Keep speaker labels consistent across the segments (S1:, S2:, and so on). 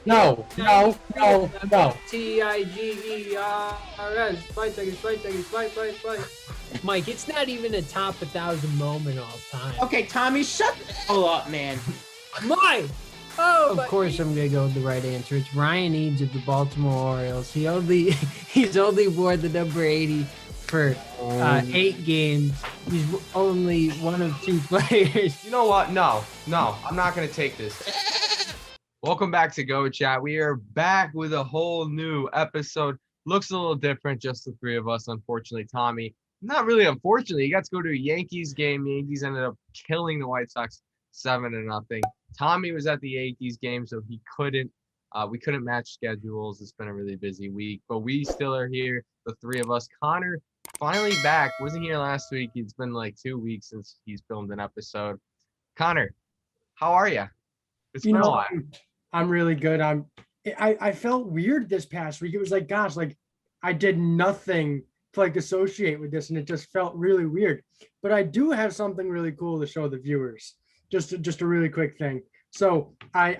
S1: No.
S2: Tigers. Fight. Mike, it's not even a top 1,000 moment all time.
S3: Okay, Tommy, shut the hell up, man.
S2: Mike! Of course, I'm gonna go with the right answer. It's Ryan Eads of the Baltimore Orioles. He's only wore the number 80 for 8 games. He's only one of 2 players.
S4: You know what? No, I'm not going to take this. Welcome back to Go Chat. We are back with a whole new episode. Looks a little different, just the 3 of us. Unfortunately, Tommy, not really unfortunately, he got to go to a Yankees game. The Yankees ended up killing the White Sox 7-0. Tommy was at the Yankees game, so he couldn't. We couldn't match schedules. It's been a really busy week, but we still are here, the 3 of us. Connor, finally back. Wasn't here last week. It's been like 2 weeks since he's filmed an episode. Connor, how are you? It's been a while.
S1: I'm really good. I felt weird this past week. It was like, gosh, like I did nothing to like associate with this, and it just felt really weird. But I do have something really cool to show the viewers. Just a really quick thing. So I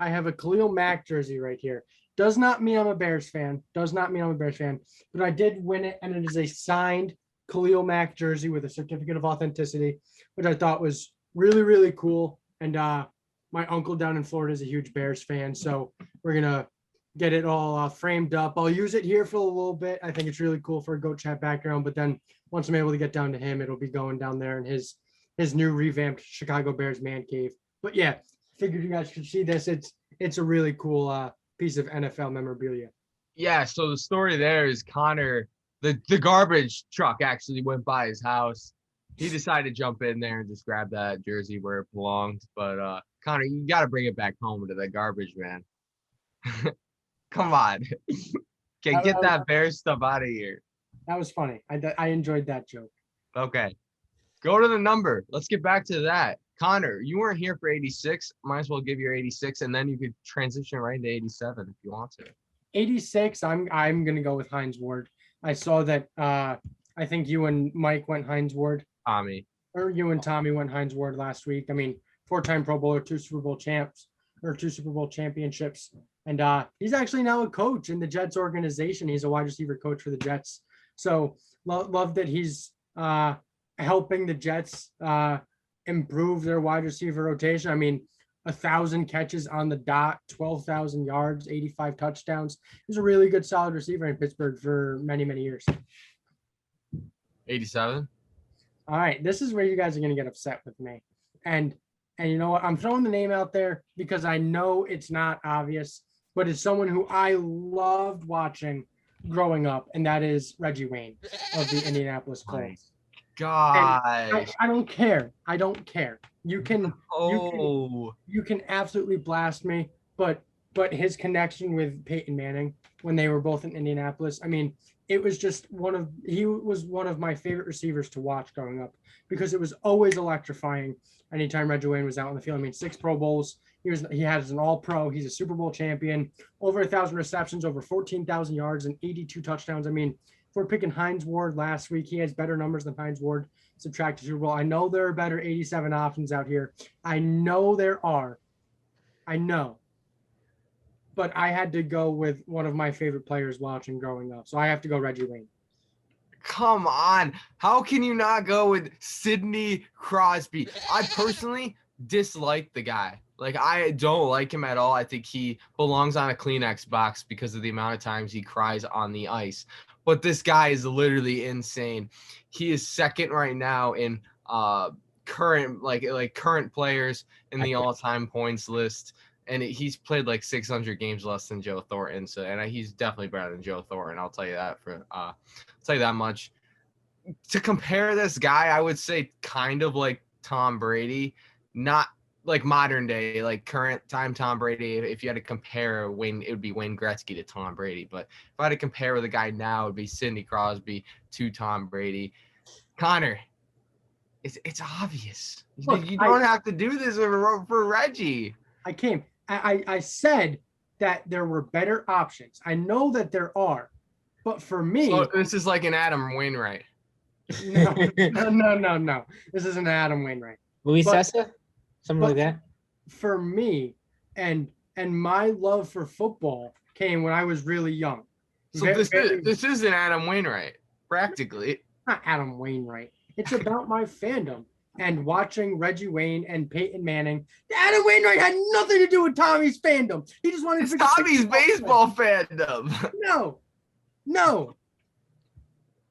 S1: have a Khalil Mack jersey right here. Does not mean I'm a Bears fan. But I did win it, and it is a signed Khalil Mack jersey with a certificate of authenticity, which I thought was really, really cool. And my uncle down in Florida is a huge Bears fan, so we're gonna get it all framed up. I'll use it here for a little bit. I think it's really cool for a Goat Chat background, but then once I'm able to get down to him, it'll be going down there in his new revamped Chicago Bears man cave. But yeah, figured you guys could see this. It's a really cool piece of NFL memorabilia.
S4: Yeah, so the story there is Connor, the garbage truck actually went by his house. He decided to jump in there and just grab that jersey where it belonged. But Connor, you got to bring it back home to the garbage, man. Come on. Okay, get that Bears stuff out of here.
S1: That was funny. I enjoyed that joke.
S4: Okay. Go to the number. Let's get back to that. Connor, you weren't here for 86. Might as well give your 86, and then you could transition right into 87 if you want to.
S1: 86, I'm gonna go with Hines Ward. I saw that I think you and Mike went Hines Ward.
S4: Tommy.
S1: Or you and Tommy went Hines Ward last week. I mean, 4-time Pro Bowler, 2 Super Bowl championships. And he's actually now a coach in the Jets organization. He's a wide receiver coach for the Jets. So love that he's helping the Jets improve their wide receiver rotation. I mean, 1,000 catches on the dot, 12,000 yards, 85 touchdowns. He's a really good, solid receiver in Pittsburgh for many, many years.
S4: 87.
S1: All right, this is where you guys are going to get upset with me. And you know what? I'm throwing the name out there because I know it's not obvious, but it's someone who I loved watching growing up, and that is Reggie Wayne of the Indianapolis Colts.
S4: God,
S1: I don't care. You can absolutely blast me, but his connection with Peyton Manning when they were both in Indianapolis, I mean, it was just he was one of my favorite receivers to watch growing up because it was always electrifying anytime Reggie Wayne was out on the field. I mean, 6 Pro Bowls. He has an All-Pro. He's a Super Bowl champion, over 1,000 receptions, over 14,000 yards, and 82 touchdowns. I mean, if we're picking Hines Ward last week, he has better numbers than Hines Ward subtracted Super Bowl. I know there are better 87 options out here. I know there are. I know. But I had to go with one of my favorite players watching growing up. So I have to go Reggie Wayne.
S4: Come on. How can you not go with Sidney Crosby? I personally dislike the guy. Like, I don't like him at all. I think he belongs on a Kleenex box because of the amount of times he cries on the ice. But this guy is literally insane. He is second right now in current players in the all-time points list. And he's played like 600 games less than Joe Thornton. So, and he's definitely better than Joe Thornton. I'll tell you that I'll tell you that much. To compare this guy, I would say kind of like Tom Brady, not like modern day, like current time Tom Brady. If you had to compare Wayne, it would be Wayne Gretzky to Tom Brady. But if I had to compare with a guy now, it would be Sidney Crosby to Tom Brady. Connor, it's obvious. Look, you don't have to do this for Reggie.
S1: I said that there were better options. I know that there are, but for me,
S4: so this is like an Adam Wainwright.
S1: No. This isn't Adam Wainwright.
S3: Luis Sessa, something like that.
S1: For me, and and my love for football came when I was really young.
S4: So this isn't Adam Wainwright, practically.
S1: Not Adam Wainwright. It's about my fandom and watching Reggie Wayne and Peyton Manning. Adam Wainwright had nothing to do with Tommy's fandom. He just wanted
S4: It's
S1: to be
S4: Tommy's baseball fandom.
S1: No.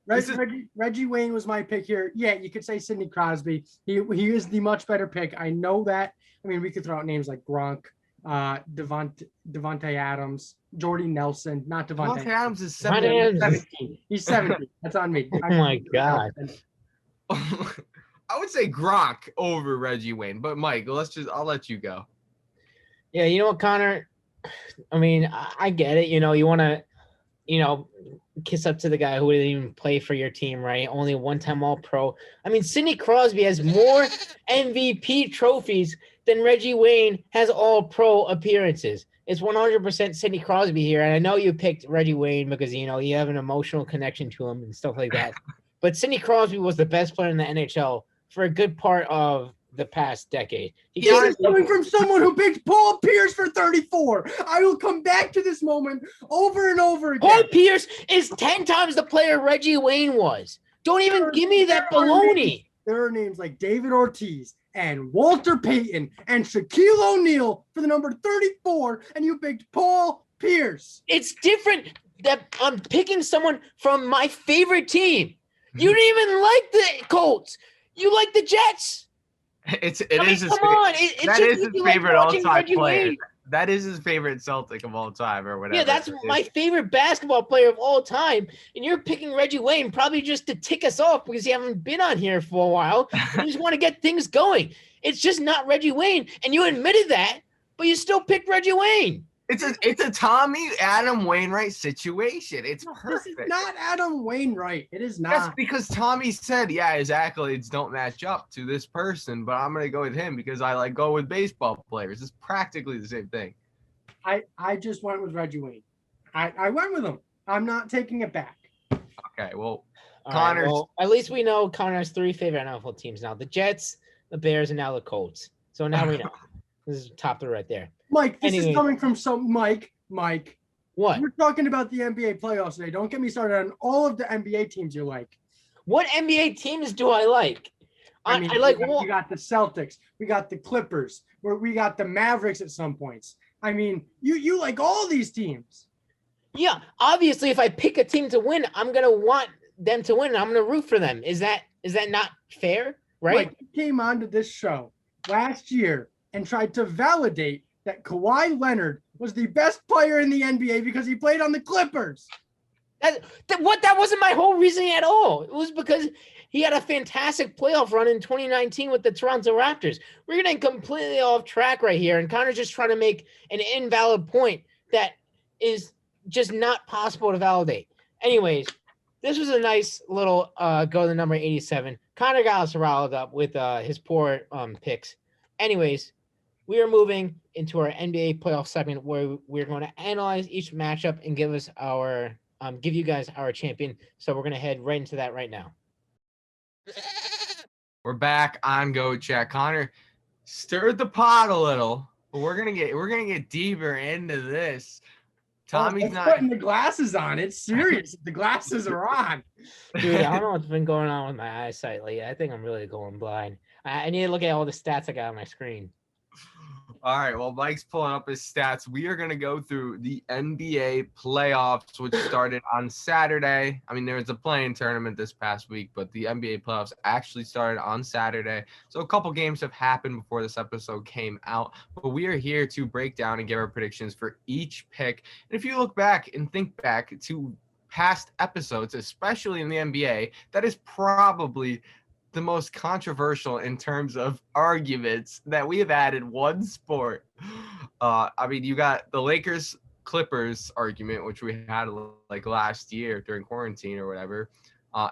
S4: This is-
S1: Reggie Wayne was my pick here. Yeah, you could say Sidney Crosby. He is the much better pick. I know that. I mean, we could throw out names like Gronk, Devontae Adams, Jordy Nelson, not Devontae.
S4: Devontae Adams is
S2: Devontae
S4: 7.
S2: Adams.
S1: 17. He's 17. That's on me.
S2: Oh my God.
S4: I would say Gronk over Reggie Wayne, but Mike, I'll let you go.
S2: Yeah, you know what, Connor? I mean, I get it. You know, you want to, kiss up to the guy who didn't even play for your team, right? Only one-time All-Pro. I mean, Sidney Crosby has more MVP trophies than Reggie Wayne has All-Pro appearances. It's 100% Sidney Crosby here, and I know you picked Reggie Wayne because, you have an emotional connection to him and stuff like that. But Sidney Crosby was the best player in the NHL for a good part of the past decade.
S1: This is coming from someone who picked Paul Pierce for 34. I will come back to this moment over and over again.
S2: Paul Pierce is 10 times the player Reggie Wayne was. Don't even give me that baloney.
S1: There are names like David Ortiz and Walter Payton and Shaquille O'Neal for the number 34, and you picked Paul Pierce.
S2: It's different that I'm picking someone from my favorite team. You didn't even like the Colts. You like the Jets.
S4: It is his
S2: favorite
S4: all-time player. That is his favorite Celtic of all time, or whatever.
S2: Yeah, that's my favorite basketball player of all time. And you're picking Reggie Wayne probably just to tick us off because you haven't been on here for a while. You just want to get things going. It's just not Reggie Wayne. And you admitted that, but you still picked Reggie Wayne.
S4: It's a Tommy Adam Wainwright situation. It's perfect.
S1: This is not Adam Wainwright. It is not.
S4: That's because Tommy said, yeah, his accolades don't match up to this person, but I'm gonna go with him because I go with baseball players. It's practically the same thing.
S1: I just went with Reggie Wayne. I went with him. I'm not taking it back.
S4: Okay, well,
S2: Connor. Well, at least we know Connor has 3 favorite NFL teams now: the Jets, the Bears, and now the Colts. So now we know. This is top 3 right there.
S1: Mike, this is coming from Mike.
S2: What?
S1: We're talking about the NBA playoffs today. Don't get me started on all of the NBA teams you like.
S2: What NBA teams do I like?
S1: I like. We got the Celtics. We got the Clippers. We got the Mavericks at some points. I mean, you like all these teams.
S2: Yeah, obviously, if I pick a team to win, I'm gonna want them to win. I'm gonna root for them. Is that not fair? Right?
S1: Mike, you came onto this show last year and tried to validate that Kawhi Leonard was the best player in the NBA because he played on the Clippers.
S2: That wasn't my whole reasoning at all. It was because he had a fantastic playoff run in 2019 with the Toronto Raptors. We're getting completely off track right here, and Connor's just trying to make an invalid point that is just not possible to validate. Anyways, this was a nice little go to number 87. Connor got us riled up with his poor picks. Anyways, we are moving into our NBA playoff segment where we're going to analyze each matchup and give you guys our champion. So we're going to head right into that right now.
S4: We're back on Go Chat. Connor stirred the pot a little, but we're gonna get deeper into this. Tommy's not
S1: putting the glasses on. It's serious. The glasses are on.
S2: Dude, I don't know what's been going on with my eyesight lately. I think I'm really going blind. I need to look at all the stats I got on my screen.
S4: All right, well, Mike's pulling up his stats. We are going to go through the NBA playoffs, which started on Saturday. I mean, there was a play-in tournament this past week, but the NBA playoffs actually started on Saturday. So a couple games have happened before this episode came out, but we are here to break down and give our predictions for each pick. And if you look back and think back to past episodes, especially in the NBA, that is probably the most controversial in terms of arguments that we have had in one sport. I mean, you got the Lakers Clippers argument, which we had like last year during quarantine or whatever.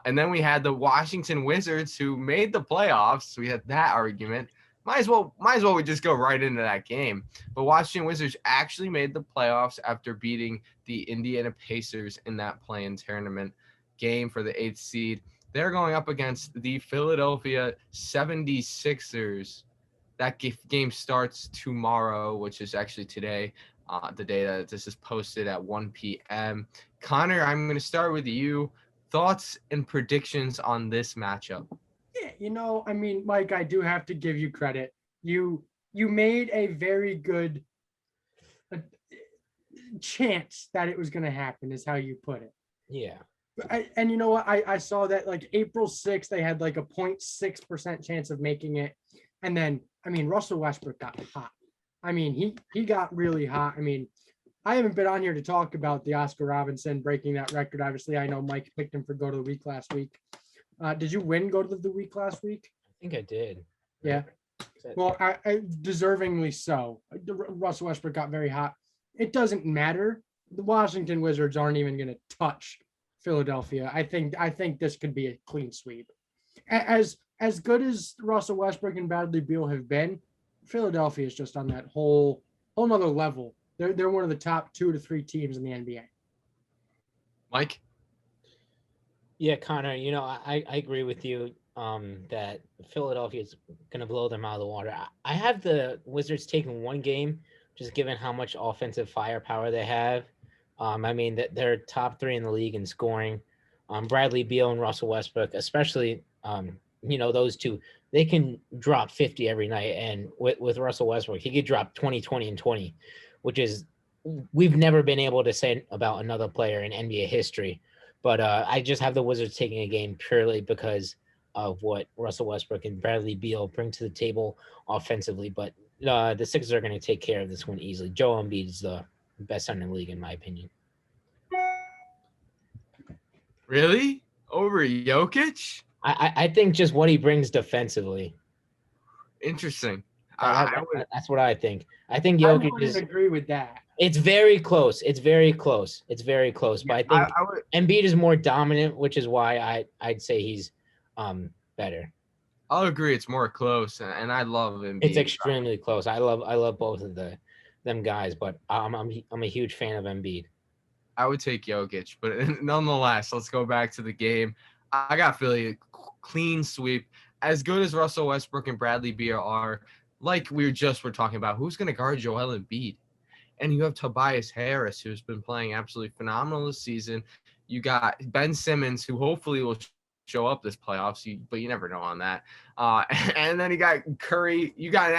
S4: And then we had the Washington Wizards who made the playoffs. So we had that argument. Might as well we just go right into that game. But Washington Wizards actually made the playoffs after beating the Indiana Pacers in that play-in tournament game for the 8th seed. They're going up against the Philadelphia 76ers, That game starts tomorrow, which is actually today, the day that this is posted at 1 p.m. Connor, I'm going to start with you. Thoughts and predictions on this matchup?
S1: Yeah, I mean, Mike, I do have to give you credit. You made a very good uh, chance that it was going to happen, is how you put it.
S2: Yeah.
S1: And you know what? I saw that like April 6th, they had like a 0.6% chance of making it. And then, I mean, Russell Westbrook got hot. I mean, he got really hot. I mean, I haven't been on here to talk about the Oscar Robinson breaking that record. Obviously, I know Mike picked him for go to the week last week. Did you win go to the week last week?
S2: I think I did.
S1: Yeah. Well, I deservingly so. Russell Westbrook got very hot. It doesn't matter. The Washington Wizards aren't even going to touch Philadelphia. I think this could be a clean sweep. As good as Russell Westbrook and Bradley Beal have been, Philadelphia is just on that whole nother level. They're one of the top 2 to 3 teams in the NBA.
S4: Mike?
S5: Yeah, Connor, I agree with you that Philadelphia is going to blow them out of the water. I have the Wizards taking one game, just given how much offensive firepower they have. I mean, that they're top 3 in the league in scoring. Bradley Beal and Russell Westbrook, especially, those two, they can drop 50 every night. And with Russell Westbrook, he could drop 20, 20, and 20, which is we've never been able to say about another player in NBA history. But I just have the Wizards taking a game purely because of what Russell Westbrook and Bradley Beal bring to the table offensively. But the Sixers are going to take care of this one easily. Joel Embiid is the best center in the league, in my opinion.
S4: Really? Over Jokic?
S5: I think just what he brings defensively.
S4: Interesting.
S5: That's what I think. I think
S1: I
S5: Jokic
S1: wouldn't agree with that.
S5: It's very close. It's very close. But I think Embiid is more dominant, which is why I'd say he's better.
S4: I'll agree. It's more close, and I love Embiid.
S5: It's extremely close. I love both of them guys, but I'm a huge fan of Embiid.
S4: I would take Jokic, but nonetheless, let's go back to the game. I got Philly a clean sweep. As good as Russell Westbrook and Bradley Beal are, like we were talking about, who's going to guard Joel Embiid? And you have Tobias Harris, who's been playing absolutely phenomenal this season. You got Ben Simmons, who hopefully will show up this playoffs, but you never know on that. And then you got Curry. You got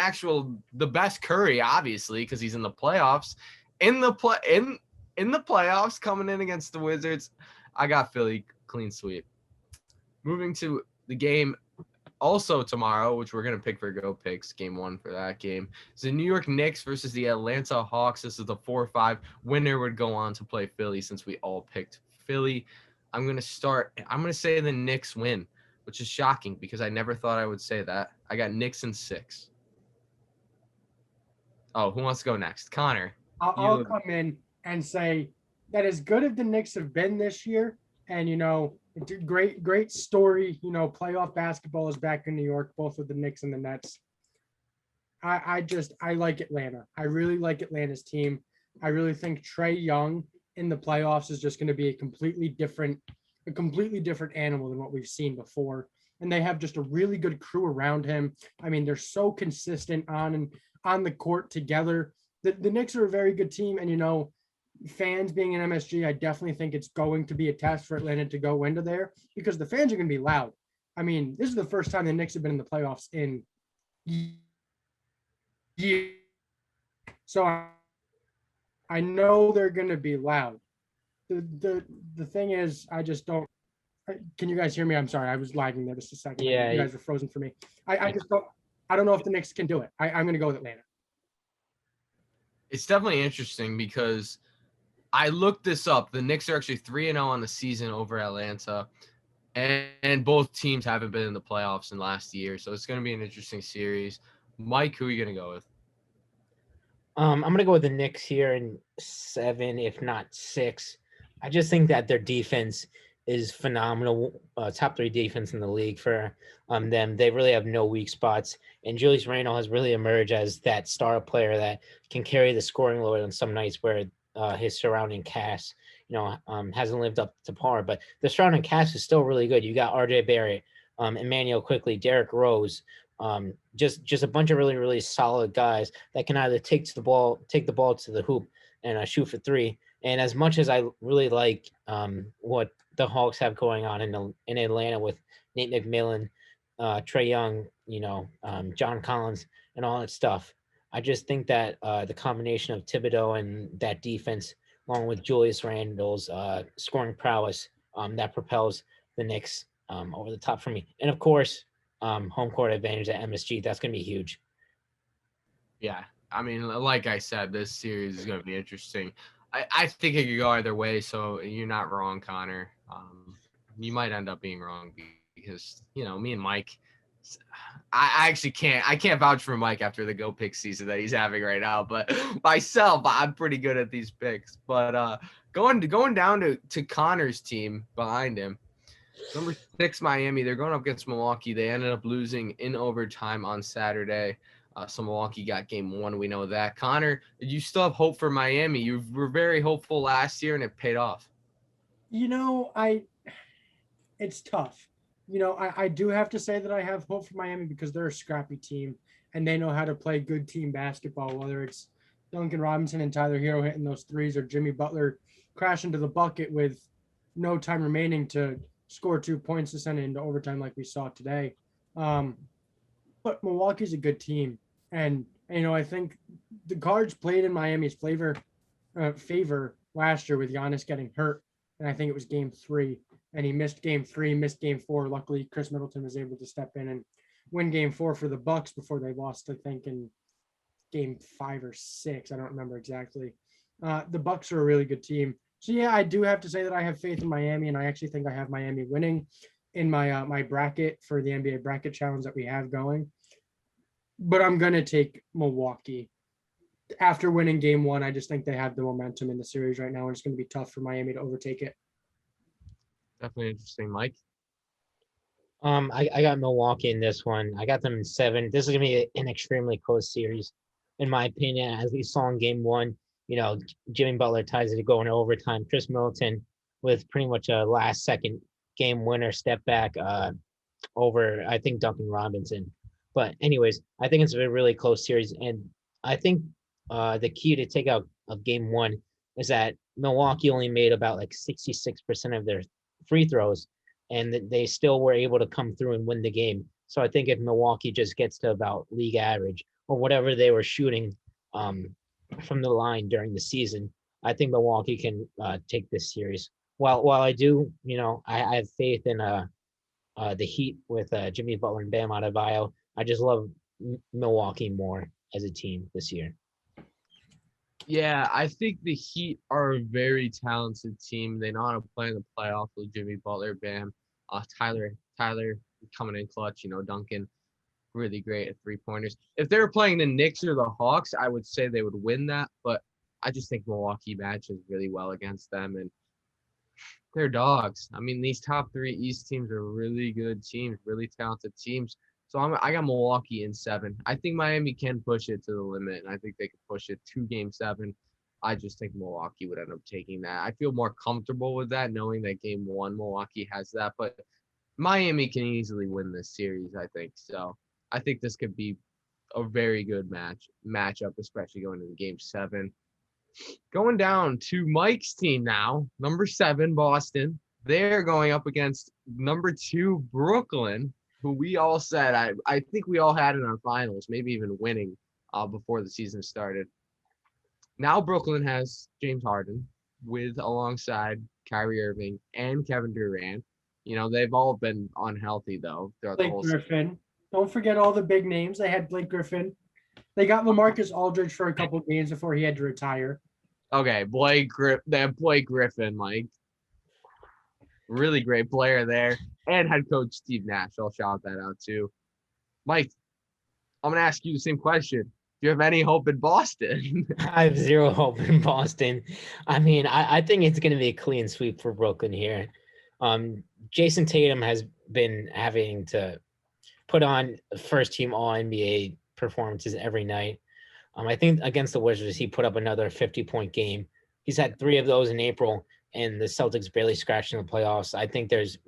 S4: the best Curry, obviously, because he's in the playoffs. In the playoffs, coming in against the Wizards, I got Philly clean sweep. Moving to the game also tomorrow, which we're going to pick for Go Picks, game 1 for that game, is the New York Knicks versus the Atlanta Hawks. This is the 4-5. Winner would go on to play Philly since we all picked Philly. I'm going to say the Knicks win, which is shocking because I never thought I would say that. I got Knicks in 6. Oh, who wants to go next? Connor.
S1: I'll come in and say that as good as the Knicks have been this year, and, it's a great story. Playoff basketball is back in New York, both with the Knicks and the Nets. I like Atlanta. I really like Atlanta's team. I really think Trae Young in the playoffs is just going to be a completely different animal than what we've seen before. And they have just a really good crew around him. I mean, they're so consistent on the court together. The Knicks are a very good team, and fans being in MSG, I definitely think it's going to be a test for Atlanta to go into there because the fans are going to be loud. I mean, this is the first time the Knicks have been in the playoffs in years. So I know they're going to be loud. The thing is, I just don't. Can you guys hear me? I'm sorry, I was lagging there just a second.
S5: Yeah,
S1: you guys are frozen for me. I just don't. I don't know if the Knicks can do it. I'm going to go with Atlanta.
S4: It's definitely interesting because I looked this up. The Knicks are actually 3-0 on the season over Atlanta, and both teams haven't been in the playoffs in last year. So it's going to be an interesting series. Mike, who are you going to go with?
S5: I'm going to go with the Knicks here in 7, if not 6. I just think that their defense is phenomenal. Top 3 defense in the league for them. They really have no weak spots. And Julius Randle has really emerged as that star player that can carry the scoring load on some nights where his surrounding cast, hasn't lived up to par. But the surrounding cast is still really good. You got RJ Barrett, Emmanuel Quickly, Derrick Rose, Just a bunch of really, really solid guys that can either take the ball to the hoop and shoot for three. And as much as I really like what the Hawks have going on in Atlanta with Nate McMillan, Trey Young, John Collins, and all that stuff, I just think that the combination of Thibodeau and that defense, along with Julius Randle's scoring prowess, that propels the Knicks over the top for me. And of course, home court advantage at MSG. That's going to be huge.
S4: Yeah. I mean, like I said, this series is going to be interesting. I think it could go either way, so you're not wrong, Connor. You might end up being wrong because, me and Mike, I actually can't vouch for Mike after the go pick season that he's having right now, but myself, I'm pretty good at these picks. But going down to Connor's team behind him, number 6 Miami, they're going up against Milwaukee. They ended up losing in overtime on Saturday. So Milwaukee got game 1. We know that. Connor, you still have hope for Miami. You were very hopeful last year, and it paid off.
S1: It's tough. I do have to say that I have hope for Miami because they're a scrappy team and they know how to play good team basketball, whether it's Duncan Robinson and Tyler Hero hitting those threes or Jimmy Butler crashing to the bucket with no time remaining to score 2 points to send it into overtime like we saw today. But Milwaukee's a good team. And I think the cards played in Miami's favor last year with Giannis getting hurt. And I think it was game 3. And he missed game 3, missed game 4. Luckily, Chris Middleton was able to step in and win game 4 for the Bucks before they lost, I think, in game 5 or 6. I don't remember exactly. The Bucks are a really good team. So, yeah, I do have to say that I have faith in Miami, and I actually think I have Miami winning in my my bracket for the NBA bracket challenge that we have going. But I'm going to take Milwaukee. After winning game 1, I just think they have the momentum in the series right now, and it's going to be tough for Miami to overtake it.
S4: Definitely interesting, Mike.
S5: I got Milwaukee in this one. I got them in 7. This is gonna be an extremely close series, in my opinion. As we saw in game 1, Jimmy Butler ties it to go into overtime. Chris Middleton with pretty much a last-second game winner step back over, I think, Duncan Robinson. But anyways, I think it's a really close series, and I think the key to take out of game 1 is that Milwaukee only made about like 66% of their free throws, and they still were able to come through and win the game. So I think if Milwaukee just gets to about league average or whatever they were shooting from the line during the season, I think Milwaukee can take this series. While I do, I have faith in the Heat with Jimmy Butler and Bam Adebayo. I just love Milwaukee more as a team this year.
S4: Yeah, I think the Heat are a very talented team. They know how to play in the playoffs with Jimmy Butler, Bam, Tyler coming in clutch. Duncan, really great at 3-pointers. If they were playing the Knicks or the Hawks, I would say they would win that. But I just think Milwaukee matches really well against them, and they're dogs. I mean, these top 3 East teams are really good teams, really talented teams. So I got Milwaukee in 7. I think Miami can push it to the limit, and I think they could push it to game 7. I just think Milwaukee would end up taking that. I feel more comfortable with that, knowing that game 1, Milwaukee has that. But Miami can easily win this series, I think. So I think this could be a very good matchup, especially going into game 7. Going down to Mike's team now, number 7, Boston. They're going up against number 2, Brooklyn, who we all said, I think we all had in our finals, maybe even winning before the season started. Now Brooklyn has James Harden alongside Kyrie Irving and Kevin Durant. They've all been unhealthy, though, throughout the whole
S1: Blake Griffin. Don't forget all the big names. They had Blake Griffin. They got LaMarcus Aldridge for a couple games before he had to retire.
S4: Okay, they have Blake Griffin, Mike. Really great player there. And head coach Steve Nash. I'll shout that out too. Mike, I'm going to ask you the same question. Do you have any hope in Boston?
S5: I have 0 hope in Boston. I mean, I think it's going to be a clean sweep for Brooklyn here. Jason Tatum has been having to put on first-team All-NBA performances every night. I think against the Wizards, he put up another 50-point game. He's had 3 of those in April, and the Celtics barely scratched in the playoffs. I think there's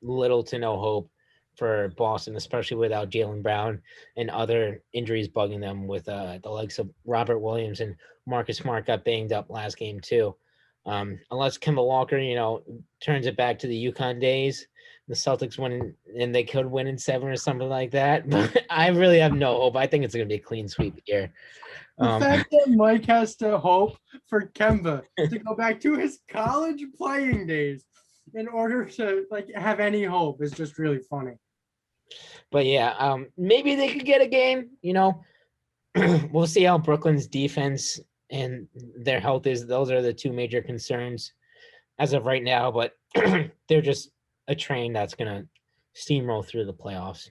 S5: little to no hope for Boston, especially without Jalen Brown and other injuries bugging them with the likes of Robert Williams and Marcus Smart got banged up last game too. Unless Kemba Walker, turns it back to the UConn days, the Celtics win and they could win in 7 or something like that. But I really have no hope. I think it's going to be a clean sweep here.
S1: The fact that Mike has to hope for Kemba to go back to his college playing days in order to have any hope is just really funny.
S5: But yeah, maybe they could get a game. We'll see how Brooklyn's defense and their health is. Those are the two major concerns as of right now. But they're just a train that's gonna steamroll through the playoffs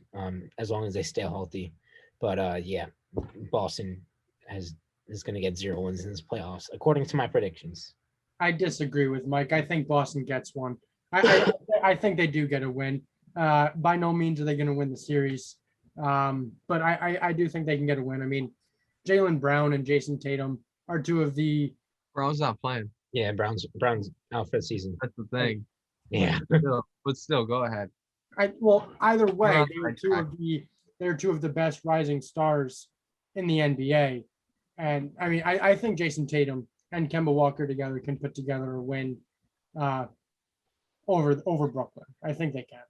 S5: as long as they stay healthy. But yeah, Boston is going to get 0 wins in this playoffs, according to my predictions.
S1: I disagree with Mike. I think Boston gets one. I think they do get a win. By no means are they going to win the series, but I do think they can get a win. I mean, Jalen Brown and Jason Tatum are two of the.
S4: Brown's not playing.
S5: Yeah, Brown's out for the season.
S4: That's the thing.
S5: Yeah,
S4: but still, go ahead.
S1: Either way,
S4: Well,
S1: they're two of the best rising stars in the NBA. And I mean, I think Jason Tatum and Kemba Walker together can put together a win over Brooklyn. I think they can.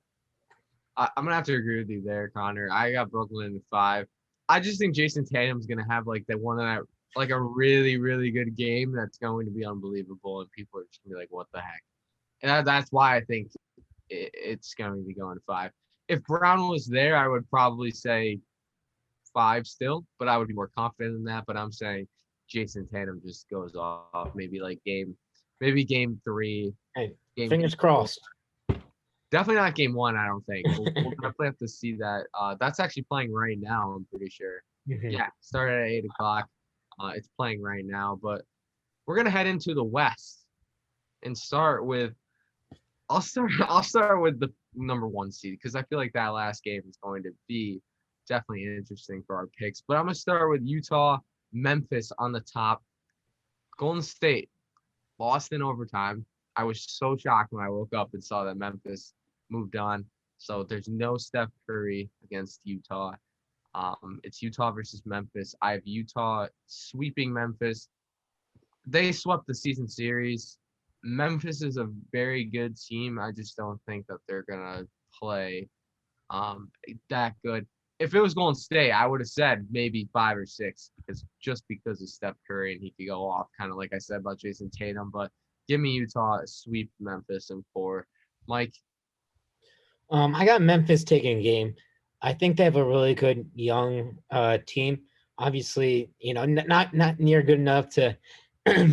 S4: I'm gonna have to agree with you there, Connor. I got Brooklyn in 5. I just think Jason Tatum's gonna have a really, really good game that's going to be unbelievable, and people are just gonna be like, "What the heck?" And that's why I think it's going to be going 5. If Brown was there, I would probably say 5 still, but I would be more confident in that. But I'm saying Jason Tatum just goes off, maybe game 3.
S5: Hey,
S4: game
S5: fingers crossed.
S4: Definitely not game 1, I don't think. We'll definitely have to see that. That's actually playing right now, I'm pretty sure.
S5: Mhm.
S4: Yeah, started at 8 o'clock. It's playing right now, but we're gonna head into the West and start with. I'll start with the number 1 seed because I feel like that last game is going to be definitely interesting for our picks. But I'm gonna start with Utah, Memphis on the top, Golden State lost in overtime. I was so shocked when I woke up and saw that Memphis moved on. So there's no Steph Curry against Utah. It's Utah versus Memphis. I have Utah sweeping Memphis. They swept the season series. Memphis is a very good team. I just don't think that they're gonna play that good. If it was Golden State, I would have said maybe 5 or 6 because of Steph Curry and he could go off, kind of like I said about Jason Tatum. But give me Utah sweep Memphis in 4. Mike.
S5: I got Memphis taking a game. I think they have a really good young team. Obviously, not near good enough to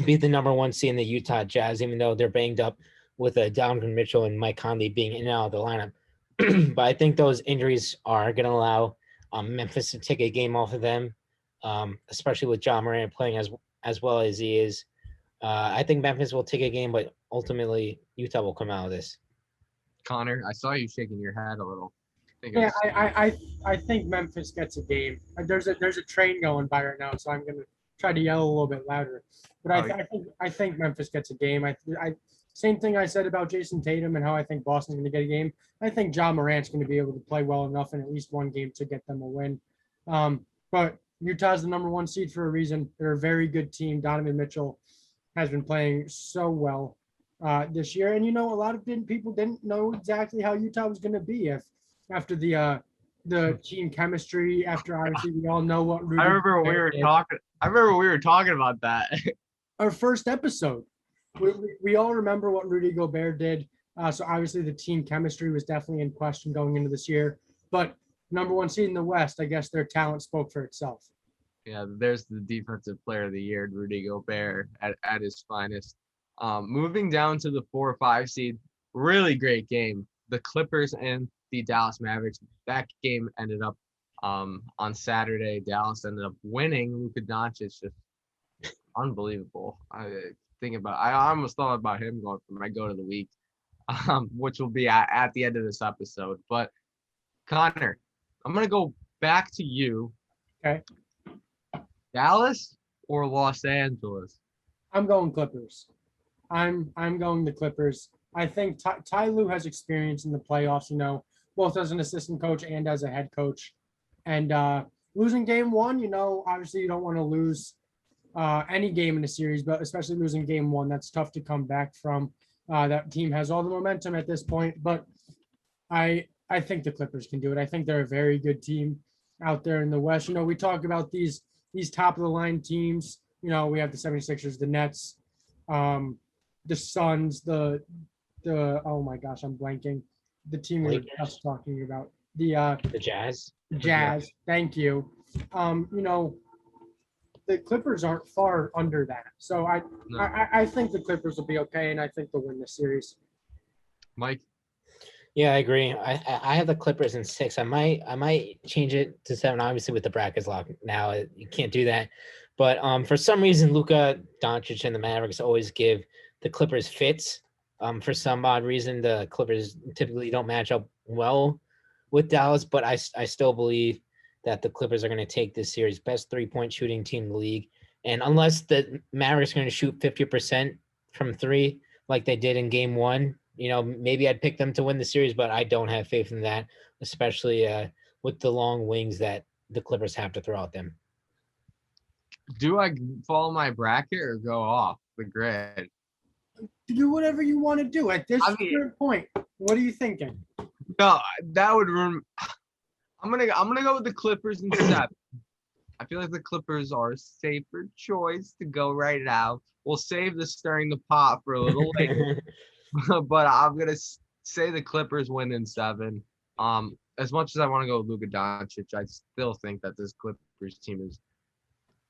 S5: be the number 1 seed in the Utah Jazz, even though they're banged up with Donovan Mitchell and Mike Conley being in and out of the lineup. But I think those injuries are going to allow Memphis to take a game off of them, especially with John Morant playing as well as he is. I think Memphis will take a game, but ultimately Utah will come out of this.
S4: Connor, I saw you shaking your head a little.
S1: Yeah, I think Memphis gets a game. There's a train going by right now, so I'm gonna try to yell a little bit louder. But I think Memphis gets a game. Same thing I said about Jason Tatum and how I think Boston's going to get a game. I think John Morant's going to be able to play well enough in at least one game to get them a win. But Utah's the number 1 seed for a reason. They're a very good team. Donovan Mitchell has been playing so well this year. And, a lot of people didn't know exactly how Utah was going to be after the team chemistry, after obviously we all know what Rudy
S4: I remember we were talking about that.
S1: Our first episode. We all remember what Rudy Gobert did. So obviously the team chemistry was definitely in question going into this year. But number 1 seed in the West, I guess their talent spoke for itself.
S4: Yeah, there's the defensive player of the year, Rudy Gobert, at his finest. Moving down to the 4 or 5 seed, really great game. The Clippers and the Dallas Mavericks. That game ended up on Saturday. Dallas ended up winning. Luka Doncic, just unbelievable. I almost thought about him going for my go to the week, which will be at the end of this episode. But Connor, I'm gonna go back to you.
S1: Okay.
S4: Dallas or Los Angeles?
S1: I'm going Clippers. I'm going the Clippers. I think Ty Lue has experience in the playoffs. both as an assistant coach and as a head coach. And losing game one, obviously you don't want to lose any game in a series, but especially losing game one, that's tough to come back from. That team has all the momentum at this point, but I think the Clippers can do it. I think they're a very good team out there in the West. We talk about these top of the line teams. We have the 76ers, the Nets, the Suns, the oh my gosh, I'm blanking. The team we were just talking about. The
S5: Jazz.
S1: Jazz. Thank you. The Clippers aren't far under that. So I think the Clippers will be okay, and I think they'll win the series.
S4: Mike?
S5: Yeah, I agree. I have the Clippers in 6. I might change it to 7. Obviously, with the brackets locked now, you can't do that. But for some reason, Luka Doncic and the Mavericks always give the Clippers fits. For some odd reason, the Clippers typically don't match up well with Dallas, but I still believe that the Clippers are going to take this series. Best 3-point shooting team in the league. And unless the Mavericks are going to shoot 50% from 3 like they did in game 1, maybe I'd pick them to win the series, but I don't have faith in that, especially with the long wings that the Clippers have to throw at them.
S4: Do I follow my bracket or go off the grid?
S1: Do whatever you want to do at this point. What are you thinking?
S4: No, that would run. I'm gonna go with the Clippers in 7. I feel like the Clippers are a safer choice to go right now. We'll save the stirring the pot for a little later. But I'm gonna say the Clippers win in 7. As much as I want to go with Luka Doncic, I still think that this Clippers team is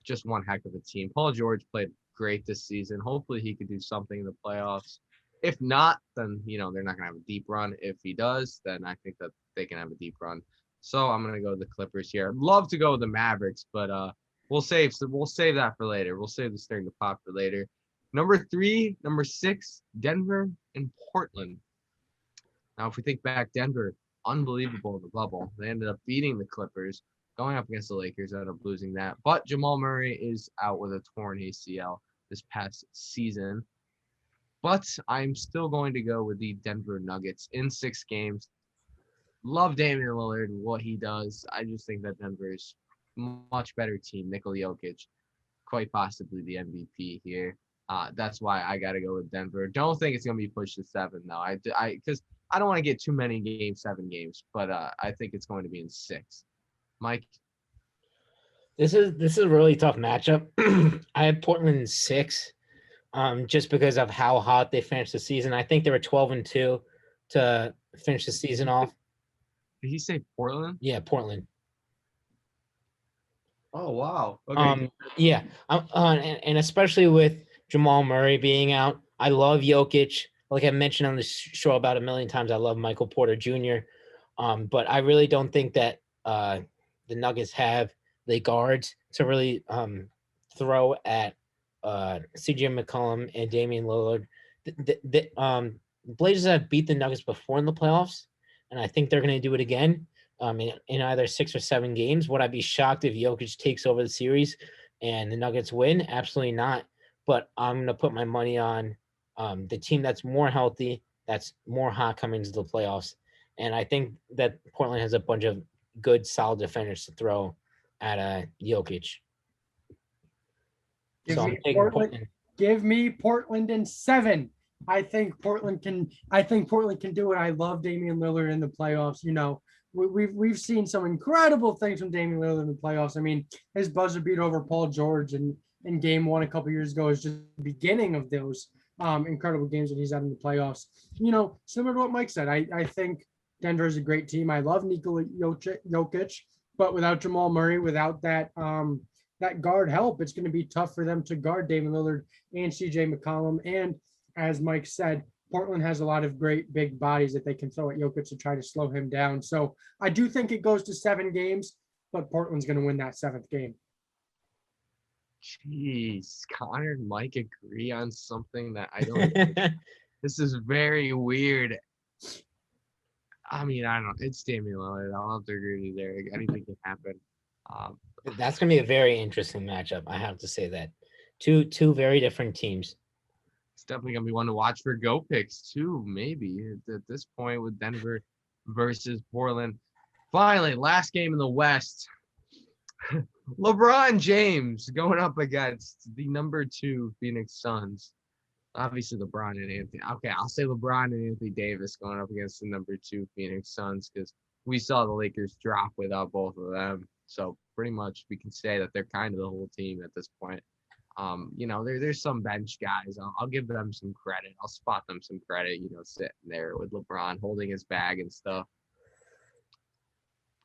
S4: just one heck of a team. Paul George played great this season. Hopefully he could do something in the playoffs. If not, then they're not gonna have a deep run. If he does, then I think that they can have a deep run. So I'm gonna go with the Clippers here. I'd love to go with the Mavericks, but we'll save that for later. We'll save the stirring the pot for later. Number 3, number 6, Denver and Portland. Now, if we think back, Denver, unbelievable in the bubble. They ended up beating the Clippers, going up against the Lakers, ended up losing that. But Jamal Murray is out with a torn ACL this past season. But I'm still going to go with the Denver Nuggets in 6 games. Love Damian Lillard, what he does. I just think that Denver is a much better team. Nikola Jokic, quite possibly the MVP here. That's why I got to go with Denver. Don't think it's going to be pushed to 7, though. Because I don't want to get too many Game 7 games, but I think it's going to be in 6. Mike?
S5: This is a really tough matchup. I have Portland in 6, just because of how hot they finished the season. I think they were 12-2 to finish the season off.
S4: Did he say Portland?
S5: Yeah, Portland.
S4: Oh, wow. Okay.
S5: Yeah, and especially with Jamal Murray being out, I love Jokic. Like I mentioned on this show about a million times, I love Michael Porter Jr. But I really don't think that the Nuggets have the guards to really throw at CJ McCollum and Damian Lillard. The Blazers have beat the Nuggets before in the playoffs, and I think they're going to do it again in either 6 or 7 games. Would I be shocked if Jokic takes over the series and the Nuggets win? Absolutely not. But I'm going to put my money on the team that's more healthy, that's more hot coming into the playoffs. And I think that Portland has a bunch of good, solid defenders to throw at Jokic. So I'm taking Portland.
S1: Give me Portland in 7. I think Portland can do it. I love Damian Lillard in the playoffs. We've seen some incredible things from Damian Lillard in the playoffs. I mean, his buzzer beat over Paul George in game 1 a couple years ago is just the beginning of those incredible games that he's had in the playoffs. Similar to what Mike said, I think Denver is a great team. I love Nikola Jokic, but without Jamal Murray, without that guard help, it's going to be tough for them to guard Damian Lillard and CJ McCollum. And as Mike said, Portland has a lot of great big bodies that they can throw at Jokic to try to slow him down. So I do think it goes to 7 games, but Portland's going to win that 7th game.
S4: Jeez, Connor and Mike agree on something that I don't. This is very weird. I mean, I don't know. It's Damian Lillard. I'll have to agree with you there. Anything can happen.
S5: That's going to be a very interesting matchup. I have to say that. Two very different teams.
S4: It's definitely going to be one to watch for go picks too, maybe at this point with Denver versus Portland. Finally, last game in the West. LeBron James going up against the number 2 Phoenix Suns. Obviously, LeBron and Anthony. Okay, I'll say LeBron and Anthony Davis going up against the number 2 Phoenix Suns because we saw the Lakers drop without both of them. So pretty much we can say that they're kind of the whole team at this point. There's some bench guys. I'll give them some credit. I'll spot them some credit, sitting there with LeBron holding his bag and stuff.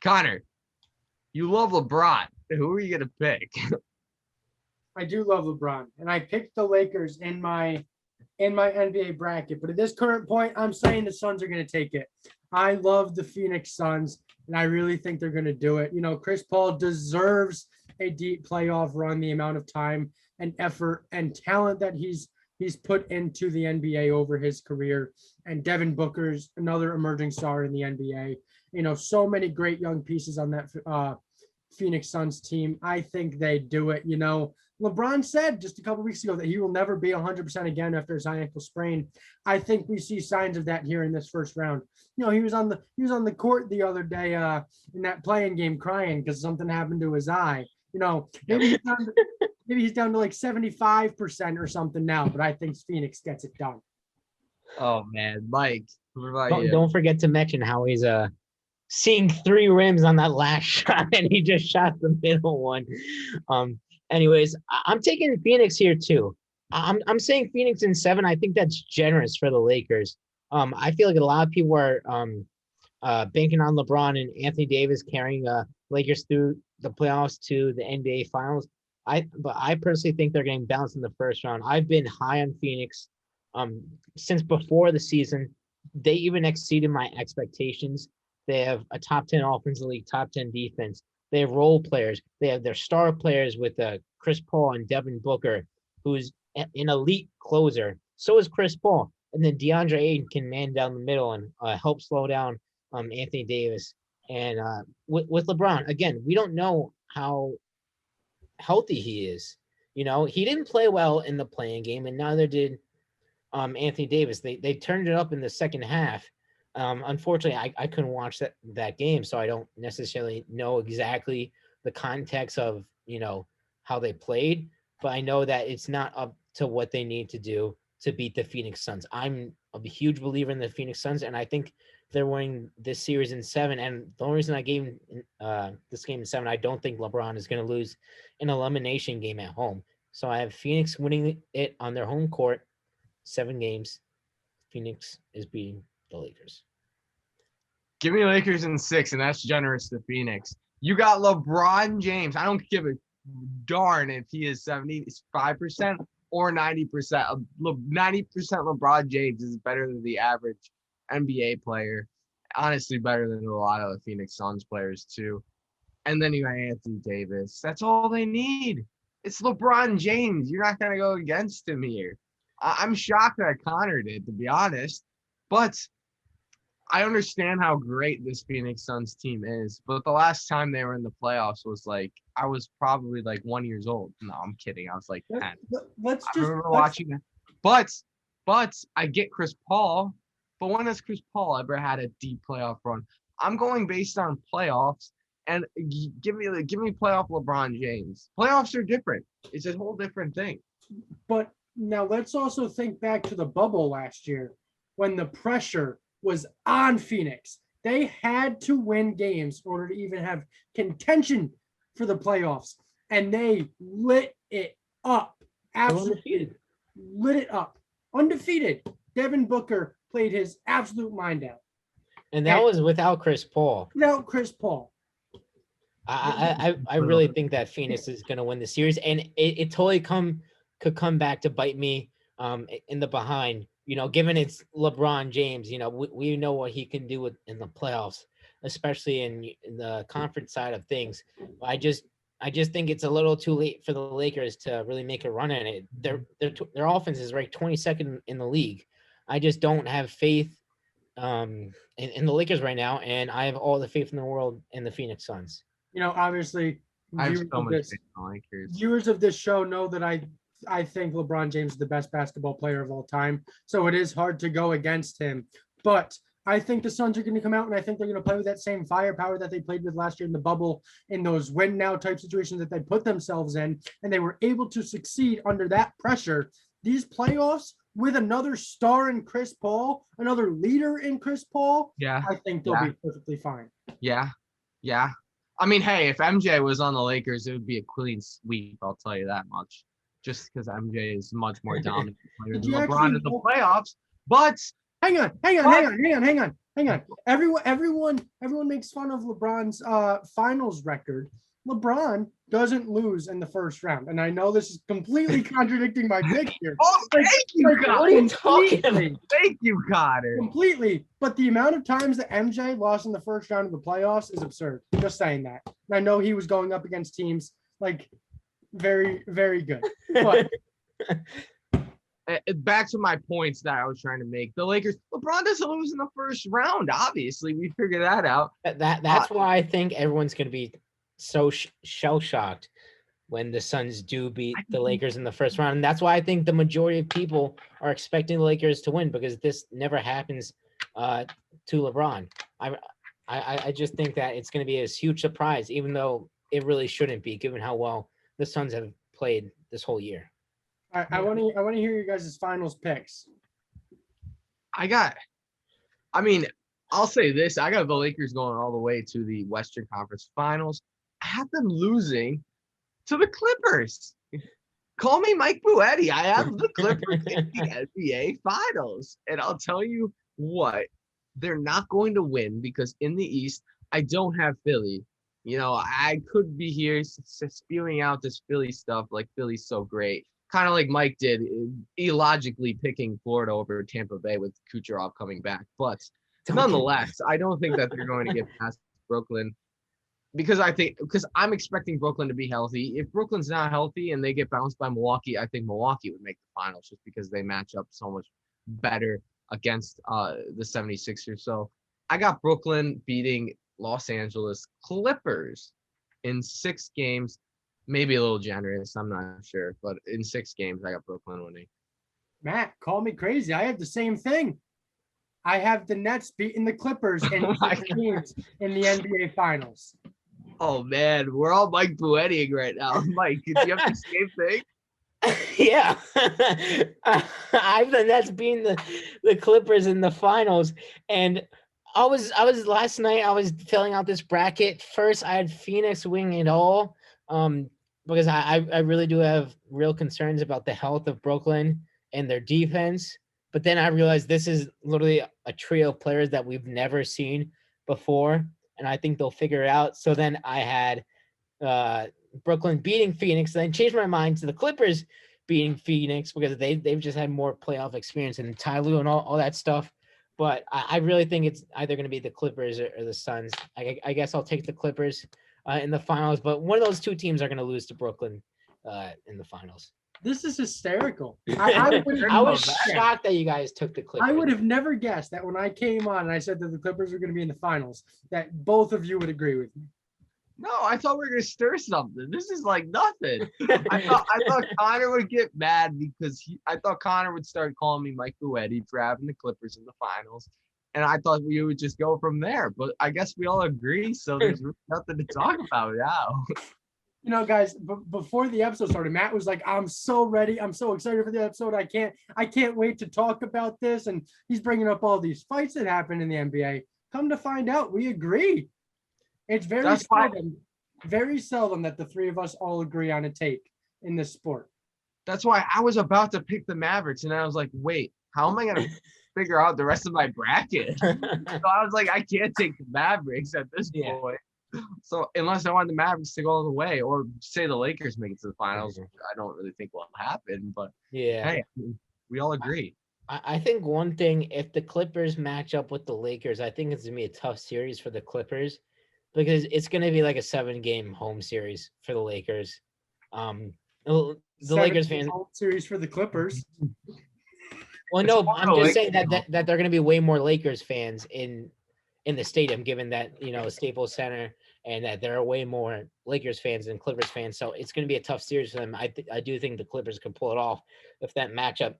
S4: Connor, you love LeBron. Who are you going to pick?
S1: I do love LeBron, and I picked the Lakers in my NBA bracket. But at this current point, I'm saying the Suns are going to take it. I love the Phoenix Suns, and I really think they're going to do it. Chris Paul deserves a deep playoff run, the amount of time and effort and talent that he's put into the NBA over his career. And Devin Booker's another emerging star in the NBA. So many great young pieces on that Phoenix Suns team. I think they do it. LeBron said just a couple of weeks ago that he will never be 100% again after his high ankle sprain. I think we see signs of that here in this first round. He was on the court the other day in that playing game crying because something happened to his eye. Maybe he's down to like 75% or something now, but I think Phoenix gets it done.
S4: Oh man, Mike, what about you?
S5: Don't forget to mention how he's seeing 3 rims on that last shot, and he just shot the middle one. Anyways, I'm taking Phoenix here too. I'm saying Phoenix in 7. I think that's generous for the Lakers. I feel like a lot of people are banking on LeBron and Anthony Davis carrying Lakers through the playoffs to the NBA Finals. But I personally think they're getting bounced in the first round. I've been high on Phoenix since before the season. They even exceeded my expectations. They have a top 10 offense in the league, top 10 defense. They have role players. They have their star players with Chris Paul and Devin Booker, who's an elite closer. So is Chris Paul. And then DeAndre Ayton can man down the middle and help slow down Anthony Davis. And with LeBron, again, we don't know how healthy he is. He didn't play well in the playing game, and neither did Anthony Davis. They turned it up in the second half. Unfortunately, I couldn't watch that game, so I don't necessarily know exactly the context of how they played, but I know that it's not up to what they need to do to beat the Phoenix Suns. I'm a huge believer in the Phoenix Suns, and I think they're winning this series in 7. And the only reason I gave this game in 7, I don't think LeBron is going to lose an elimination game at home. So I have Phoenix winning it on their home court, 7 games. Phoenix is beating the Lakers.
S4: Give me Lakers in 6, and that's generous to Phoenix. You got LeBron James. I don't give a darn if he is 75% or 90%. 90% LeBron James is better than the average NBA player. Honestly, better than a lot of the Phoenix Suns players, too. And then you got Anthony Davis. That's all they need. It's LeBron James. You're not going to go against him here. I'm shocked that Connor did, to be honest. But I understand how great this Phoenix Suns team is. But the last time they were in the playoffs was I was probably 1 year old. No, I'm kidding. I was 10. I remember watching that. But I get Chris Paul. But when has Chris Paul ever had a deep playoff run? I'm going based on playoffs. And give me playoff LeBron James. Playoffs are different. It's a whole different thing.
S1: But now let's also think back to the bubble last year when the pressure was on Phoenix. They had to win games in order to even have contention for the playoffs. And they lit it up. Absolutely lit it up. Undefeated. Devin Booker played his absolute mind out.
S5: And that was without Chris Paul.
S1: Without Chris Paul.
S5: I really think that Phoenix is going to win the series, and it totally could come back to bite me in the behind. Given it's LeBron James, we know what he can do in the playoffs, especially in the conference side of things. I just think it's a little too late for the Lakers to really make a run in it. Their offense is ranked 22nd in the league. I just don't have faith in the Lakers right now, and I have all the faith in the world in the Phoenix Suns.
S1: Obviously, viewers of this show know that I think LeBron James is the best basketball player of all time. So it is hard to go against him. But I think the Suns are going to come out, and I think they're going to play with that same firepower that they played with last year in the bubble, in those win now type situations that they put themselves in, and they were able to succeed under that pressure. These playoffs with another star in Chris Paul, another leader in Chris Paul,
S4: Yeah.
S1: I think they'll be perfectly fine.
S4: Yeah. Yeah. I mean, hey, if MJ was on the Lakers, it would be a clean sweep. I'll tell you that much. Just because MJ is much more dominant player than LeBron in the playoffs. But
S1: hang on. Everyone makes fun of LeBron's finals record. LeBron doesn't lose in the first round, and I know this is completely contradicting my pick here.
S4: Oh, thank you,
S5: What are you talking about?
S4: Thank you, Connor.
S1: Completely, but the amount of times that MJ lost in the first round of the playoffs is absurd. Just saying that. And I know he was going up against teams like very, very good, but.
S4: Back to my points that I was trying to make. The Lakers, LeBron doesn't lose in the first round. Obviously, we figured that out.
S5: That's why I think everyone's going to be so shell shocked when the Suns do beat the Lakers in the first round, and that's why I think the majority of people are expecting the Lakers to win, because this never happens to LeBron. I just think that it's going to be a huge surprise, even though it really shouldn't be, given how well the Suns have played this whole year.
S1: I want to hear you guys' finals picks.
S4: I'll say this. I got the Lakers going all the way to the Western Conference Finals. I have them losing to the Clippers. Call me Mike Buetti. I have the Clippers in the NBA Finals. And I'll tell you what, they're not going to win, because in the East, I don't have Philly. You know, I could be here spewing out this Philly stuff like Philly's so great. Kind of like Mike did, illogically picking Florida over Tampa Bay with Kucherov coming back. But nonetheless, I don't think that they're going to get past Brooklyn, because I'm expecting Brooklyn to be healthy. If Brooklyn's not healthy and they get bounced by Milwaukee, I think Milwaukee would make the finals, just because they match up so much better against the 76ers. So I got Brooklyn beating Los Angeles Clippers in 6 games. Maybe a little generous, I'm not sure, but in 6 games, I got Brooklyn winning.
S1: Matt, call me crazy. I have the same thing. I have the Nets beating the Clippers in 6 games in the NBA Finals.
S4: Oh man, we're all Mike Buettiing right now. Mike, do you have the same thing?
S5: Yeah, I've the Nets beating the Clippers in the finals, and I was last night. I was filling out this bracket. First, I had Phoenix winning it all. Because I really do have real concerns about the health of Brooklyn and their defense. But then I realized this is literally a trio of players that we've never seen before, and I think they'll figure it out. So then I had Brooklyn beating Phoenix, then changed my mind to the Clippers beating Phoenix, because they've just had more playoff experience and Ty Lue and all that stuff. But I really think it's either going to be the Clippers or the Suns. I guess I'll take the Clippers in the finals, but one of those two teams are going to lose to Brooklyn in the finals.
S1: This is hysterical.
S5: I was shocked that you guys took the Clippers.
S1: I would have never guessed that when I came on and I said that the Clippers were going to be in the finals, that both of you would agree with me.
S4: No, I thought we were going to stir something. This is like nothing. I thought Connor would get mad, because I thought Connor would start calling me Mike Buetti for having the Clippers in the finals. And I thought we would just go from there, but I guess we all agree, so there's really nothing to talk about now.
S1: You know, guys, before the episode started, Matt was like, "I'm so ready. I'm so excited for the episode. I can't wait to talk about this." And he's bringing up all these fights that happened in the NBA. Come to find out, we agree. It's very seldom that the three of us all agree on a take in this sport.
S4: That's why I was about to pick the Mavericks, and I was like, wait, how am I going to figure out the rest of my bracket? So I was like, I can't take the Mavericks at this point. So unless I want the Mavericks to go all the way, or say the Lakers make it to the finals, which I don't really think will happen. But
S5: yeah,
S4: hey, we all agree.
S5: I think one thing, if the Clippers match up with the Lakers, I think it's going to be a tough series for the Clippers, because it's going to be like a 7-game home series for the Lakers. The Lakers fans
S1: home series for the Clippers.
S5: Well, no, I'm just saying that they're going to be way more Lakers fans in the stadium, given that, you know, Staples Center, and that there are way more Lakers fans than Clippers fans. So it's going to be a tough series for them. I do think the Clippers can pull it off if that matchup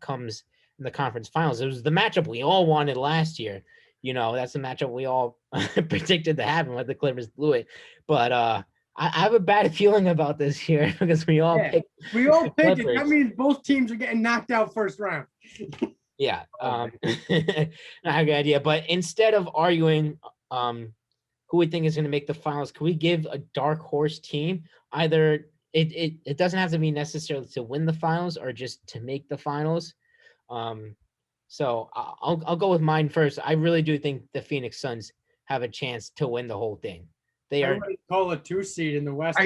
S5: comes the conference finals. It was the matchup we all wanted last year. You know, that's the matchup we all predicted to happen, but the Clippers blew it. But I have a bad feeling about this year because we all
S1: Yeah,
S5: picked
S1: we all
S5: the
S1: picked it. That
S5: Clippers.
S1: means both teams are getting knocked out first round.
S5: Yeah. I have an idea. But instead of arguing who we think is going to make the finals, can we give a dark horse team? Either it doesn't have to be necessarily to win the finals or just to make the finals. So I'll go with mine first. I really do think the Phoenix Suns have a chance to win the whole thing. They
S1: I
S5: are.
S1: would call a 2 seed in the West.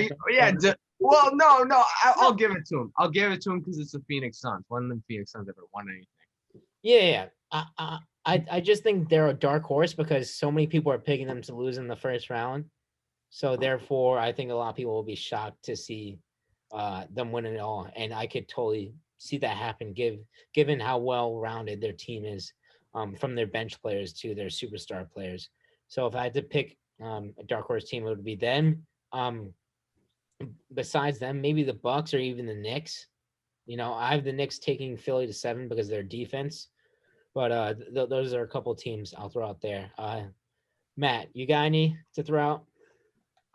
S4: Well, no, I'll give it to him. I'll give it to him because it's the Phoenix Suns. One of them Phoenix Suns ever won anything.
S5: Yeah. I just think they're a dark horse because so many people are picking them to lose in the first round. So therefore, I think a lot of people will be shocked to see them win it all, and I could totally see that happen. Given how well rounded their team is, from their bench players to their superstar players. So if I had to pick a dark horse team, it would be them. Besides them, maybe the Bucks or even the Knicks. You know, I have the Knicks taking Philly to 7 because of their defense. But those are a couple teams I'll throw out there. Matt, you got any to throw out?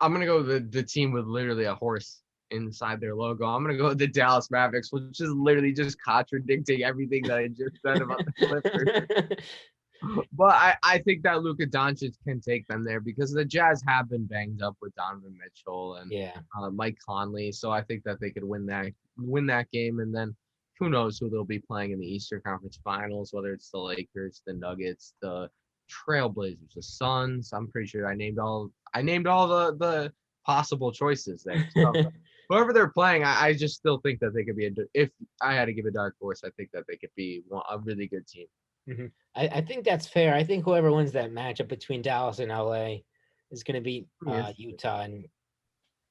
S4: I'm gonna go with the team with literally a horse inside their logo. I'm gonna go with the Dallas Mavericks, which is literally just contradicting everything that I just said about the Clippers. But I think that Luka Doncic can take them there because the Jazz have been banged up with Donovan Mitchell and Mike Conley. So I think that they could win that game, and then who knows who they'll be playing in the Eastern Conference Finals, whether it's the Lakers, the Nuggets, the Trailblazers, the Suns. I'm pretty sure I named all the possible choices there. So whoever they're playing, I just still think that they could be if I had to give a dark horse, I think that they could be a really good team.
S5: Mm-hmm. I think that's fair. I think whoever wins that matchup between Dallas and LA is going to beat Utah and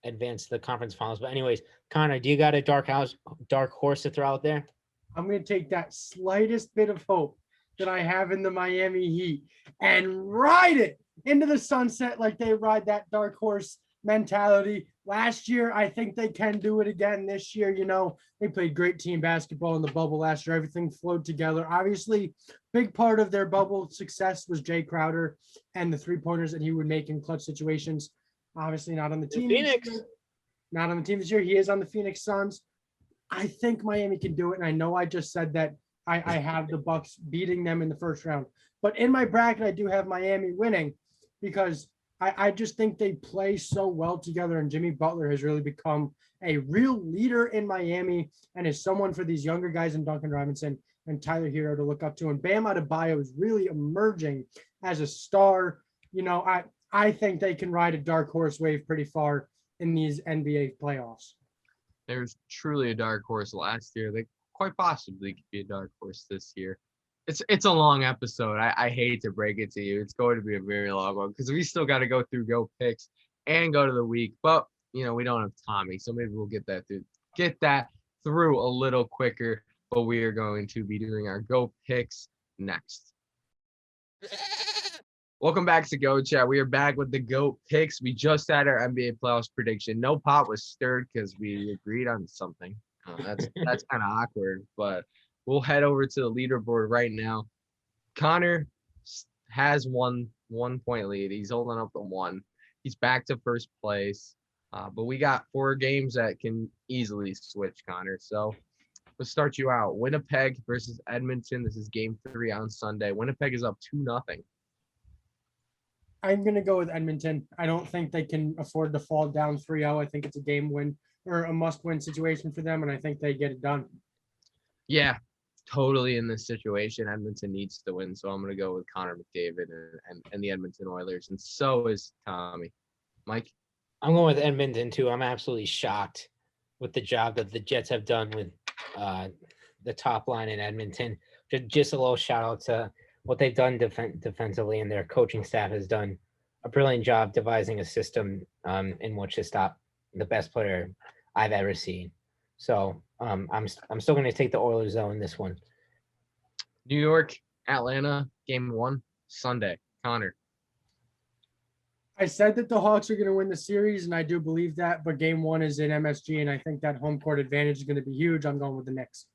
S5: advance to the conference finals. But anyways, Connor, do you got a dark horse to throw out there?
S1: I'm going to take that slightest bit of hope that I have in the Miami Heat and ride it into the sunset like they ride that dark horse mentality. Last year, I think they can do it again this year. You know, they played great team basketball in the bubble last year. Everything flowed together. Obviously, big part of their bubble success was Jay Crowder and the three-pointers that he would make in clutch situations. Obviously not on the team. Not on the team this year. He is on the Phoenix Suns. I think Miami can do it. And I know I just said that I have the Bucks beating them in the first round. But in my bracket, I do have Miami winning because I just think they play so well together. And Jimmy Butler has really become a real leader in Miami and is someone for these younger guys in Duncan Robinson and Tyler Hero to look up to. And Bam Adebayo is really emerging as a star. You know, I think they can ride a dark horse wave pretty far in these NBA playoffs.
S4: There's truly a dark horse last year. They quite possibly could be a dark horse this year. It's a long episode. I hate to break it to you. It's going to be a very long one because we still got to go through Go Picks and go to the week. But you know, we don't have Tommy, so maybe we'll get that through a little quicker. But we are going to be doing our Go Picks next. Welcome back to Go Chat. We are back with the Go Picks. We just had our NBA playoffs prediction. No pot was stirred because we agreed on something. That's kind of awkward, but we'll head over to the leaderboard right now. Connor has 1 point lead. He's holding up the 1. He's back to first place. But we got 4 games that can easily switch, Connor. So let's start you out. Winnipeg versus Edmonton. This is game 3 on Sunday. Winnipeg is up 2-0.
S1: I'm going to go with Edmonton. I don't think they can afford to fall down 3-0. I think it's a game win or a must-win situation for them, and I think they get it done.
S4: Yeah, totally in this situation. Edmonton needs to win, so I'm going to go with Connor McDavid and the Edmonton Oilers, and so is Tommy. Mike?
S5: I'm going with Edmonton, too. I'm absolutely shocked with the job that the Jets have done with the top line in Edmonton. Just a little shout-out to what they've done defensively, and their coaching staff has done a brilliant job devising a system in which to stop the best player I've ever seen. So I'm still going to take the Oilers though in this one.
S4: New York, Atlanta, game 1, Sunday. Connor.
S1: I said that the Hawks are going to win the series, and I do believe that, but game 1 is in MSG, and I think that home court advantage is going to be huge. I'm going with the Knicks.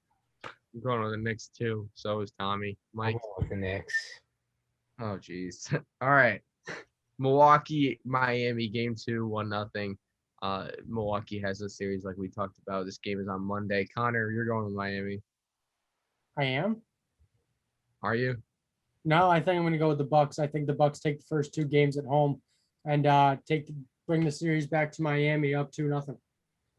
S4: I'm going with the Knicks too. So is Tommy.
S5: I'm
S4: Mike.
S5: going with the Knicks.
S4: Oh, geez. All right. Milwaukee, Miami, game 2, 1-0. Milwaukee has a series like we talked about. This game is on Monday. Connor, you're going with Miami.
S1: I am.
S4: Are you?
S1: No, I think I'm going to go with the Bucks. I think the Bucks take the first 2 games at home and bring the series back to Miami up 2-0.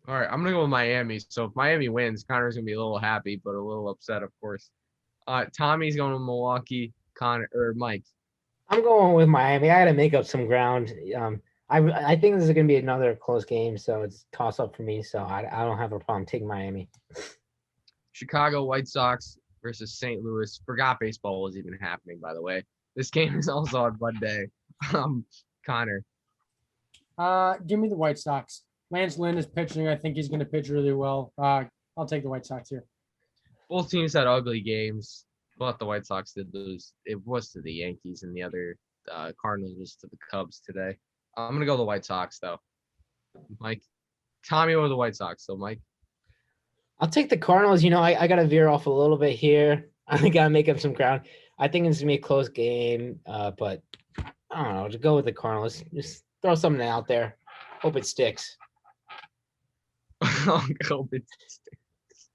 S4: All right. I'm going to go with Miami. So if Miami wins, Connor's going to be a little happy, but a little upset, of course. Tommy's going with Milwaukee. Connor or Mike.
S5: I'm going with Miami. I got to make up some ground. I think this is going to be another close game, so it's toss up for me. So I don't have a problem taking Miami.
S4: Chicago White Sox versus St. Louis. Forgot baseball was even happening, by the way. This game is also on Monday. Connor.
S1: Give me the White Sox. Lance Lynn is pitching. I think he's going to pitch really well. I'll take the White Sox here.
S4: Both teams had ugly games, but the White Sox did lose. It was to the Yankees, and the other Cardinals was to the Cubs today. I'm going to go the White Sox, though. Mike. Tommy over the White Sox. So, Mike.
S5: I'll take the Cardinals. I got to veer off a little bit here. I got to make up some ground. I think it's going to be a close game, but I don't know. Just go with the Cardinals. Just throw something out there. Hope it sticks.
S4: Hope it sticks.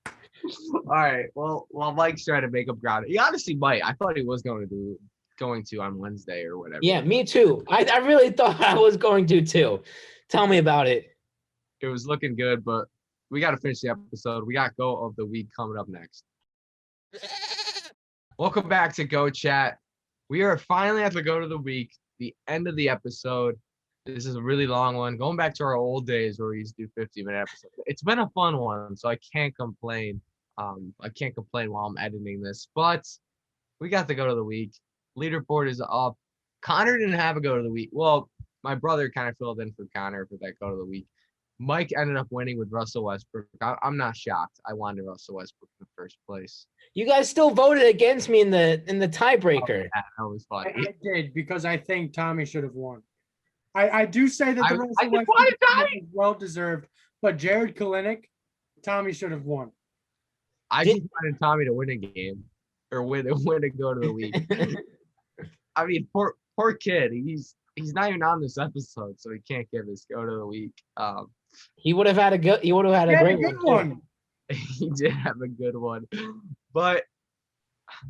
S4: All right. Well, while Mike's trying to make up ground, he honestly might. I thought he was going to on Wednesday or whatever.
S5: Yeah, me too. I really thought I was going to too. Tell me about it.
S4: It was looking good, but we got to finish the episode. We got Go of the Week coming up next. Welcome back to Go Chat. We are finally at the Go of the Week, the end of the episode. This is a really long one. Going back to our old days where we used to do 50-minute episodes. It's been a fun one, so I can't complain. I can't complain while I'm editing this, but we got the Go of the Week. Leaderboard is up. Connor didn't have a Go of the Week. Well, my brother kind of filled in for Connor for that Go of the Week. Mike ended up winning with Russell Westbrook. I'm not shocked. I wanted Russell Westbrook in the first place.
S5: You guys still voted against me in the tiebreaker.
S4: Oh, that was fun.
S1: I did because I think Tommy should have won. I do say that
S4: I
S1: Russell
S4: just
S1: Westbrook
S4: wanted Tommy.
S1: is well deserved, but Jared Kalinick, Tommy should have won.
S4: I just wanted Tommy to win a game or win a Go to the Week. I mean, poor kid. He's not even on this episode, so he can't give his Go to the Week.
S5: He would have had a great
S1: one.
S4: He did have a good one, but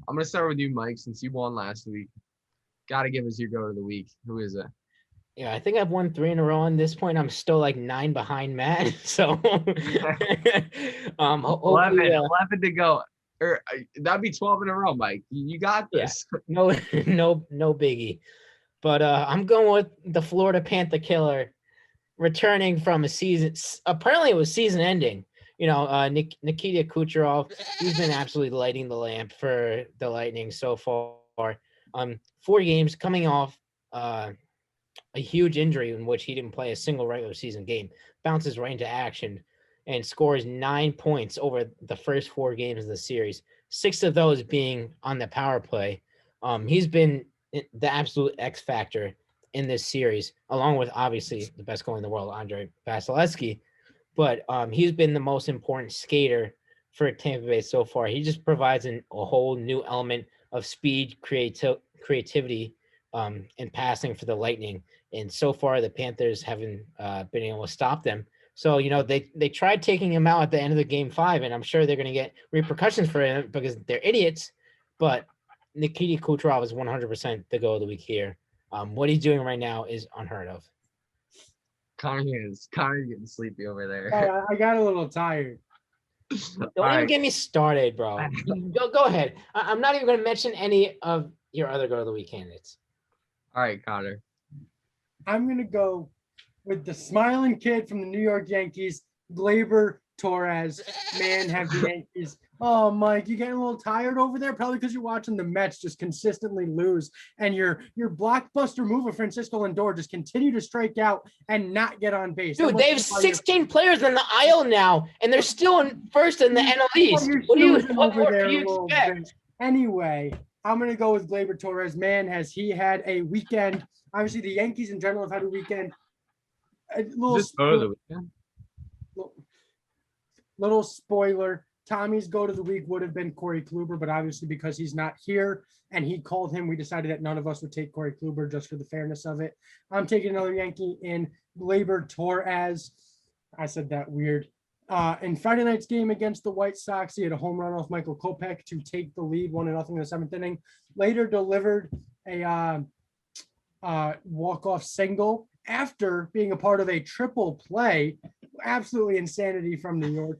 S4: I'm gonna start with you, Mike, since you won last week. Got to give us your Go to the Week. Who is it?
S5: Yeah, I think I've won 3 in a row. At this point, I'm still like 9 behind Matt. So,
S4: 11 to go. Or that'd be 12 in a row, Mike. You got this.
S5: Yeah, no biggie. But I'm going with the Florida Panther killer, returning from a season. Apparently, it was season ending. Nikita Kucherov. He's been absolutely lighting the lamp for the Lightning so far. 4 games coming off a huge injury in which he didn't play a single regular season game. Bounces right into action and scores 9 points over the first 4 games of the series. 6 of those being on the power play. He's been the absolute X factor in this series, along with obviously the best goalie in the world, Andre Vasilevsky. But he's been the most important skater for Tampa Bay so far. He just provides a whole new element of speed, creativity, and passing for the Lightning. And so far, the Panthers haven't been able to stop them. So, they tried taking him out at the end of the game 5, and I'm sure they're going to get repercussions for him because they're idiots. But Nikita Kucherov is 100% the Go of the Week here. What he's doing right now is unheard of.
S4: Connor's getting sleepy over there.
S1: I got a little tired.
S5: Don't even get me started, bro. Go ahead. I'm not even going to mention any of your other Go of the Week candidates.
S4: All right, Connor.
S1: I'm going to go with the smiling kid from the New York Yankees, Gleyber Torres. Man, have the Yankees. Oh, Mike, you getting a little tired over there? Probably because you're watching the Mets just consistently lose, and your blockbuster move of Francisco Lindor just continue to strike out and not get on base.
S5: Dude, they have 16 players in the aisle now, and they're still in first in the NL East. What more do you expect?
S1: Anyway, I'm going to go with Gleyber Torres. Man, has he had a weekend. Obviously, the Yankees in general have had a weekend. A little spoiler. Tommy's go to the week would have been Corey Kluber, but obviously because he's not here and he called him, we decided that none of us would take Corey Kluber just for the fairness of it. I'm taking another Yankee in Gleyber Torres. I said that weird. In Friday night's game against the White Sox, he had a home run off Michael Kopech to take the lead, 1-0 in the seventh inning. Later delivered a walk-off single after being a part of a triple play. Absolutely insanity from New York.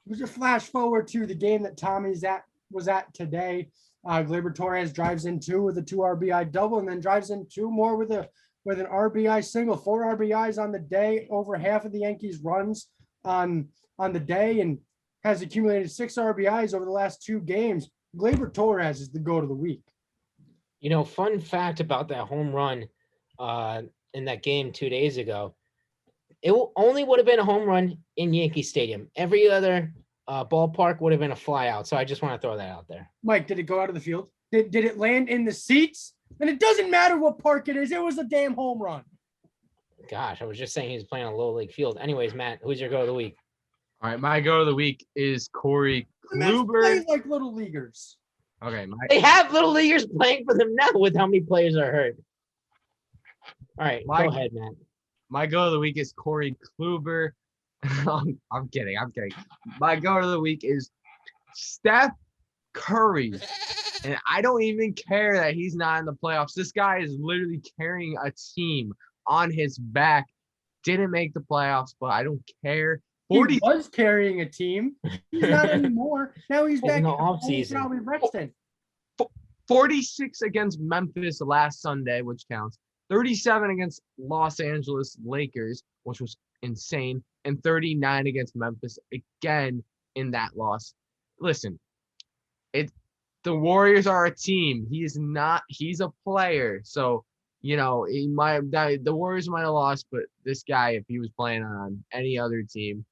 S1: It was a flash forward to the game that Tommy's was at today. Gleyber Torres drives in 2 with a 2 RBI double, and then drives in 2 more with an RBI single. 4 RBIs on the day, over half of the Yankees' runs on the day, and has accumulated 6 RBIs over the last 2 games. Gleyber Torres is the goat of the week.
S5: You know, fun fact about that home run in that game 2 days ago, it only would have been a home run in Yankee Stadium. Every other ballpark would have been a fly out. So I just want to throw that out there.
S1: Mike, did it go out of the field? Did it land in the seats? And it doesn't matter what park it is. It was a damn home run.
S5: Gosh, I was just saying he's playing on a low league field. Anyways, Matt, who's your go of the week?
S4: All right, my go of the week is Corey
S1: The Mets
S4: Kluber.
S1: play like little leaguers.
S4: Okay,
S5: They have little leaguers playing for them now with how many players are hurt. All right, go ahead, Matt.
S4: My go of the week is Corey Kluber. I'm kidding. My go of the week is Steph Curry. And I don't even care that he's not in the playoffs. This guy is literally carrying a team on his back. Didn't make the playoffs, but I don't care.
S1: He was carrying a team. He's not anymore. Now he's back
S5: in the
S1: in
S5: offseason.
S1: probably resting.
S4: 46 against Memphis last Sunday, which counts. 37 against Los Angeles Lakers, which was insane. And 39 against Memphis again in that loss. Listen, the Warriors are a team. He's a player. So, you know, the Warriors might have lost, but this guy, if he was playing on any other team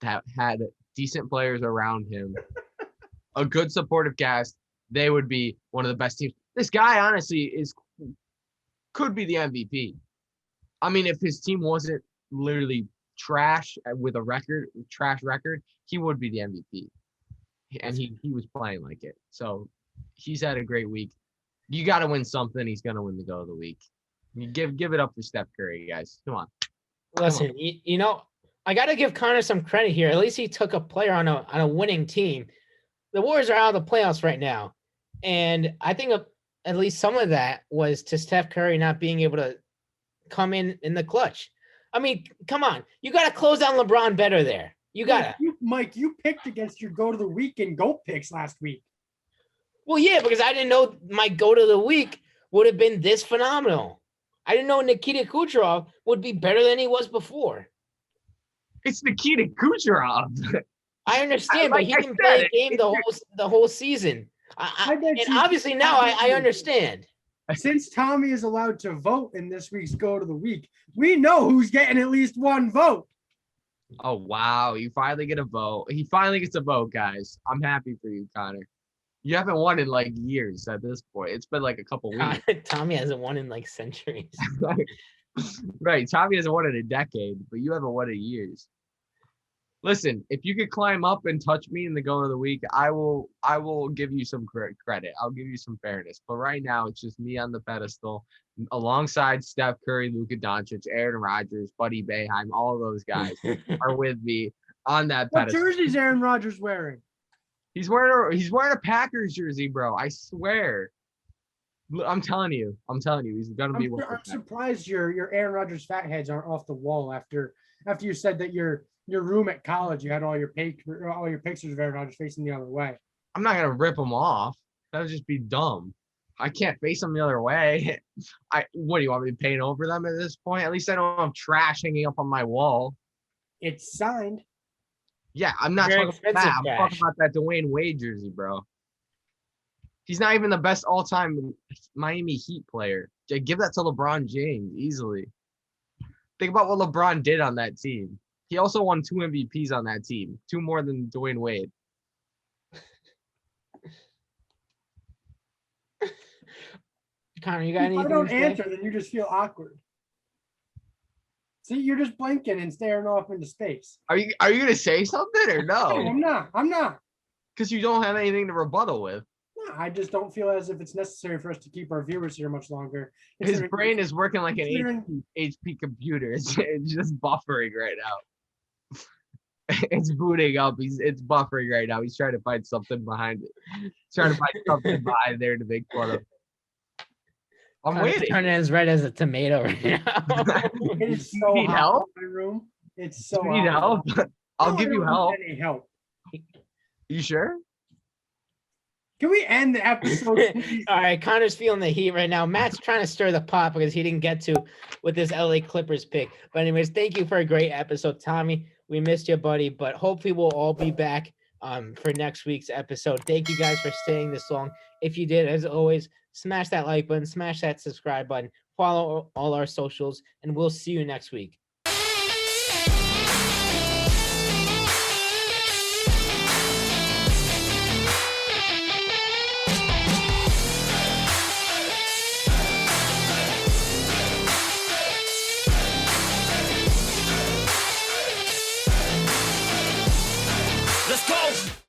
S4: that had decent players around him, a good supportive cast, they would be one of the best teams. This guy honestly could be the MVP. I mean, if his team wasn't literally trash with a trash record, he would be the MVP. And he was playing like it. So he's had a great week. You got to win something. He's going to win the go of the week. You give it up for Steph Curry, guys. Come on.
S5: Listen, you know, I got to give Connor some credit here. At least he took a player on a winning team. The Warriors are out of the playoffs right now. And I think at least some of that was to Steph Curry not being able to come in the clutch. I mean, come on. You got to close down LeBron better there. You got to.
S1: Mike, you picked against your go to the week and GOAT picks last week.
S5: Well, yeah, because I didn't know my go to the week would have been this phenomenal. I didn't know Nikita Kucherov would be better than he was before.
S4: It's Nikita Kucherov.
S5: I understand, but he didn't play a game the whole season. And obviously now I understand.
S1: Since Tommy is allowed to vote in this week's go to the week, we know who's getting at least one vote.
S4: Oh, wow. You finally get a vote. He finally gets a vote, guys. I'm happy for you, Connor. You haven't won in like years at this point. It's been like a couple weeks.
S5: Tommy hasn't won in like centuries.
S4: Right. Tommy hasn't won in a decade, but you haven't won in years. Listen, if you could climb up and touch me in the go of the week, I will give you some credit. I'll give you some fairness. But right now, it's just me on the pedestal alongside Steph Curry, Luka Doncic, Aaron Rodgers, Buddy Boeheim. All of those guys are with me on that pedestal.
S1: What jersey is Aaron Rodgers wearing?
S4: He's wearing a Packers jersey, bro. I swear. I'm telling you, he's gonna be.
S1: I'm surprised your Aaron Rodgers fat heads aren't off the wall after you said that your room at college, you had all your pictures of Aaron Rodgers facing the other way.
S4: I'm not gonna rip them off. That would just be dumb. I can't face them the other way. What do you want me to paint over them at this point? At least I don't have trash hanging up on my wall.
S1: It's signed.
S4: Yeah, I'm not talking about that. I'm talking about that Dwayne Wade jersey, bro. He's not even the best all-time Miami Heat player. Give that to LeBron James easily. Think about what LeBron did on that team. He also won 2 MVPs on that team, 2 more than Dwayne Wade.
S5: Connor, you got anything?
S1: If I don't answer, then you just feel awkward. See, you're just blinking and staring off into space.
S4: Are you gonna say something or no?
S1: I'm not.
S4: because you don't have anything to rebuttal with.
S1: No, I just don't feel as if it's necessary for us to keep our viewers here much longer.
S4: His
S1: Considering-
S4: brain is working like an
S1: considering-
S4: HP computer. It's just buffering right now. It's booting up. It's buffering right now. He's trying to find something behind it. He's trying to find something behind there to make fun of. I'm
S5: Connor's
S4: waiting.
S5: turning as red as a tomato right now.
S1: It is
S4: Do
S1: so
S4: you need
S1: hot
S4: help?
S1: in my room. It's
S4: Do
S1: so
S4: you need
S1: hot.
S4: help? I'll
S1: No, I
S4: give you
S1: don't need
S4: help.
S1: Any help?
S4: You sure?
S1: Can we end the episode, please?
S5: All right, Connor's feeling the heat right now. Matt's trying to stir the pot because he didn't get to with this LA Clippers pick. But anyways, thank you for a great episode, Tommy. We missed you, buddy, but hopefully we'll all be back for next week's episode. Thank you guys for staying this long. If you did, as always, smash that like button, smash that subscribe button, follow all our socials, and we'll see you next week.